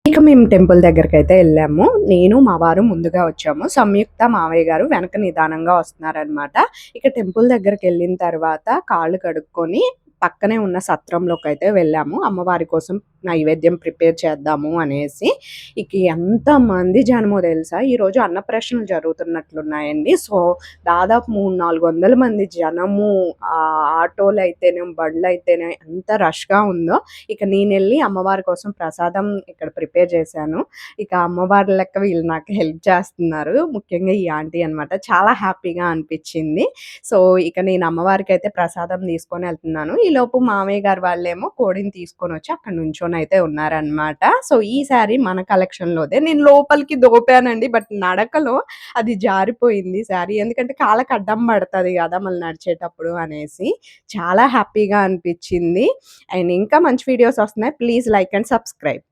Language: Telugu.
ఇక మేము టెంపుల్ దగ్గరకైతే వెళ్ళాము. నేను, మా వారు ముందుగా వచ్చాము. సంయుక్త, మావయ్య గారు వెనక నిదానంగా వస్తున్నారనమాట. ఇక టెంపుల్ దగ్గరికెళ్ళిన తర్వాత కాళ్ళు కడుక్కొని పక్కనే ఉన్న సత్రంలోకైతే వెళ్ళాము. అమ్మవారి కోసం నైవేద్యం ప్రిపేర్ చేద్దాము అనేసి. ఇక ఎంతమంది జనమో తెలుసా! ఈరోజు అన్నప్రాసనలు జరుగుతున్నట్లున్నాయండి. సో, దాదాపు 300, 400 మంది జనము. ఆటోలైతేనేం, బండ్లయితేనే ఎంత రష్‌గా ఉందో. ఇక నేనెళ్ళి అమ్మవారి కోసం ప్రసాదం ఇక్కడ ప్రిపేర్ చేశాను. ఇక అమ్మవారి లెక్క వీళ్ళు నాకు హెల్ప్ చేస్తున్నారు. ముఖ్యంగా ఈ ఆంటీ అనమాట. చాలా హ్యాపీగా అనిపిచ్చింది. సో, ఇక నేను అమ్మవారికైతే ప్రసాదం తీసుకొనెళ్తున్నాను. ఈలోపు మామయ్య గారు వాళ్ళేమో కోడిని తీసుకొనొచ్చి అక్కడ నుంచొనైతే ఉన్నారనమాట. సో, ఈ శారీ మన కలెక్షన్‌లోదే. నేను లోపలికి దోపానండి. బట్ నడకలో అది జారిపోయింది శారీ. ఎందుకంటే కాళ్ళకి అడ్డం పడతది గదా! మళ్ళీ నడిచేటప్పుడు అనేసి. చాలా హ్యాపీగా అనిపిచ్చింది. అండ్ ఇంకా మంచి వీడియోస్ వస్తున్నాయి. Please like and subscribe.